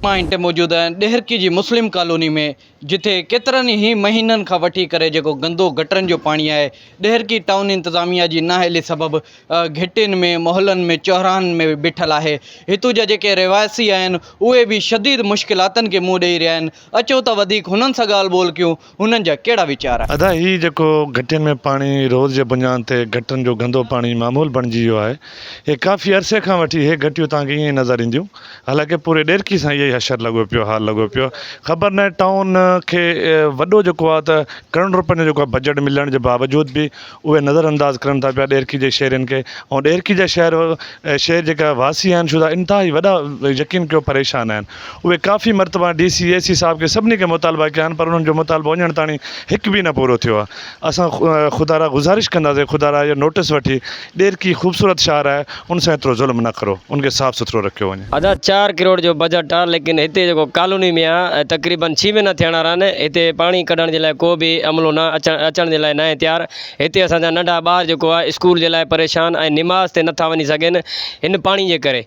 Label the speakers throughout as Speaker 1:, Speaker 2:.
Speaker 1: मां हिते मौजूदु आहियां ॾेहरकी जी मुस्लिम कॉलोनी में, जिथे केतिरनि ई महीननि खां वठी करे जेको गंदो गटरनि जो पाणी आहे ॾेहरकी टाउन इंतिज़ामिया जी नाअहली सबबु घिटियुनि में मोहल्लनि में चौराहनि में बीठल आहे। हितूं जा जेके रिवायसी आहिनि उहे बि शदीद मुश्किलातनि खे मुंहुं ॾेई रहिया आहिनि। अचो त वधीक हुननि सां ॻाल्हि ॿोल कयूं, हुननि जा कहिड़ा वीचार आहिनि।
Speaker 2: अदा ही जेको घटियुनि में पाणी रोज़ जे बुनियाद ते घटनि जो गंदो पाणी मामूल बणिजी वियो आहे। हे काफ़ी अरसे खां वठी हे घटियूं तव्हांखे ईअं ई नज़र ईंदियूं। हालांकि पूरे ॾेरकी सां इहो ई हशर लॻो पियो, हाल लॻो पियो। ख़बर न आहे टाउन खे वॾो जेको आहे त करोड़ रुपयनि जो जेको आहे बजट मिलण जे बावजूद बि उहे नज़रअंदाज़ करनि था पिया ॾेरकी जे शहरनि खे। ऐं ॾेरकी जा शहर जेका वासी आहिनि शुदा इंतिहाई वॾा यकीन कयो परेशान आहिनि। उहे काफ़ी मरतबा DC AC साहिब खे सभिनी खे मुतालबा कया आहिनि, पर उन्हनि जो मुतालबो वञण ताणी हिकु बि न पूरो थियो आहे। असां ख़ुदा गुज़ारिश कंदासीं, ख़ुदा इहो नोटिस वठी ॾेरकी ख़ूबसूरत शहर आहे, उन सां एतिरो ज़ुल्म न करो, उनखे साफ़ु सुथिरो रखियो वञे।
Speaker 3: अदा 4 करोड़ जो बजट आहे, लेकिन हिते जेको कॉलोनी में आहे तक़रीबन 6 महीना थियण वारा आहिनि। हिते पाणी कढण जे लाइ को बि अमलो न अचण जे लाइ न आहे तयारु। हिते असांजा नंढा ॿार जेको आहे स्कूल जे लाइ परेशान ऐं निमाज़ ते नथा वञी सघनि हिन पाणी जे करे।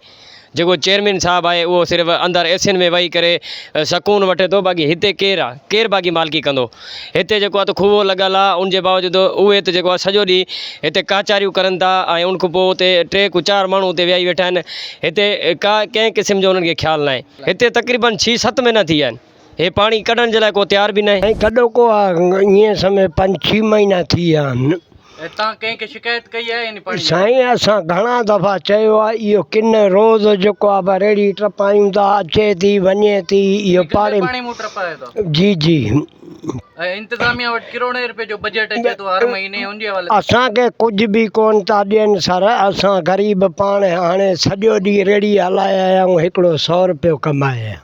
Speaker 3: जेको चेयरमैन साहबु आहे उहो सिर्फ़ु अंदरि एसियुनि में वेही करे सकून वठे थो, बाक़ी हिते केरु आहे, केरु बाक़ी मालिकी कंदो। हिते जेको आहे त खूहो लॻल आहे, उनजे बावजूदु उहे त जेको आहे सॼो ॾींहुं हिते काचारियूं करनि था ऐं उन खां पोइ हुते 3-4 माण्हू हुते वेही वेठा आहिनि। हिते कंहिं क़िस्म जो उन्हनि खे ख़्यालु न आहे। हिते तक़रीबन 6-7 महीना थी विया आहिनि, हे पाणी कढण जे लाइ को तयारु बि न आहे।
Speaker 4: कॾो को आहे ईअं समय 5-6 महीना थी विया आहिनि।
Speaker 1: तव्हां कंहिंखे शिकायत कई आहे इन पाणी?
Speaker 4: साईं असां घणा दफ़ा चयो आहे, इहो किन रोज़ जेको आहे रेड़ी टपायूं था, अचे थी वञे थी, इहो पाणी
Speaker 1: मूं टपाए थो।
Speaker 4: जी जी
Speaker 1: इंतिज़ामिया वटि करोड़े रुपए जो बजट अचे थो हर महीने, उनजे हवाले
Speaker 4: असांखे कुझु बि कोन था ॾियनि सर। असां ग़रीब पाण हाणे सॼो ॾींहुं रेड़ी हलाए आया आहियूं, हिकिड़ो 100 रुपयो कमाए आया।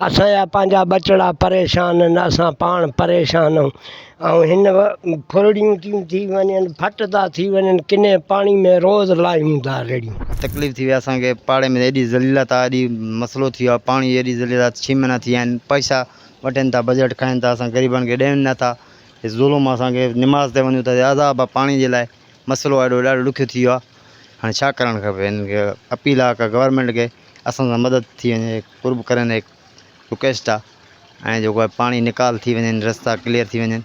Speaker 4: असांजा पंहिंजा बचड़ा परेशान आहिनि, असां पाण परेशान आहियूं। ऐं हिन फुरड़ियूं थियूं थी वञनि, फट था थी वञनि, किने पाणी में रोज़ लायूं था रेड़ियूं।
Speaker 5: तकलीफ़ थी वई असांखे, पाड़े में एॾी ज़लीलत आहे, एॾी मसइलो थी वियो आहे, पाणी एॾी ज़लीलत 6 महीना थी विया आहिनि। पैसा वठनि था, बजट खाइनि था, असां ग़रीबनि खे ॾियनि नथा। हे ज़ुल्म असांखे, निमाज़ ते वञूं था, अज़ाब आहे पाणी जे लाइ। मसइलो ॾाढो ॾुखियो थी वियो आहे। हाणे छा करणु खपे? हिन खे अपील आहे का गवर्नमेंट खे असां सां मदद थी वञे, कुर्ब करनि, रिक्वेस्ट आहे। ऐं जेको आहे पाणी निकाल थी वञनि, रस्ता क्लियर थी वञनि,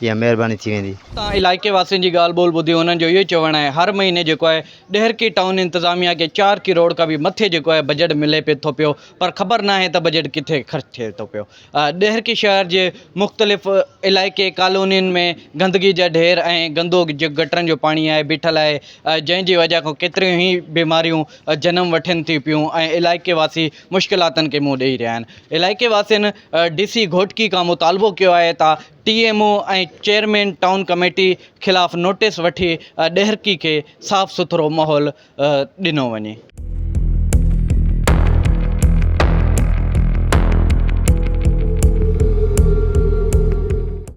Speaker 5: इहा महिरबानी थी वेंदी।
Speaker 1: तव्हां इलाइक़े वासियुनि जी ॻाल्हि ॿोल ॿुधी, हुननि जो इहो चवणु आहे हर महीने जेको आहे ॾेहरकी टाउन इंतिज़ामिया खे 4 करोड़ खां बि मथे जेको आहे बजट मिले पियो थो पियो, पर ख़बर न आहे त बजट किथे ख़र्चु थिए थो पियो। ॾेहरकी शहर जे मुख़्तलिफ़ इलाइक़े कॉलोनियुनि में गंदगी जा ढेर ऐं गंदो गटरनि जो पाणी आहे बीठल आहे, जंहिंजी वजह खां केतिरियूं ई बीमारियूं जनम वठनि थी पियूं ऐं इलाइक़े वासी मुश्किलातनि खे मुंहुं ॾेई रहिया आहिनि। इलाइक़े वासियुनि DC घोटकी खां मुतालबो कयो आहे त TMO ऐं चेयरमैन टाउन कमेटी ख़िलाफ़ु नोटिस वठी ॾेहरकी खे साफ़ु सुथिरो माहौल ॾिनो वञे।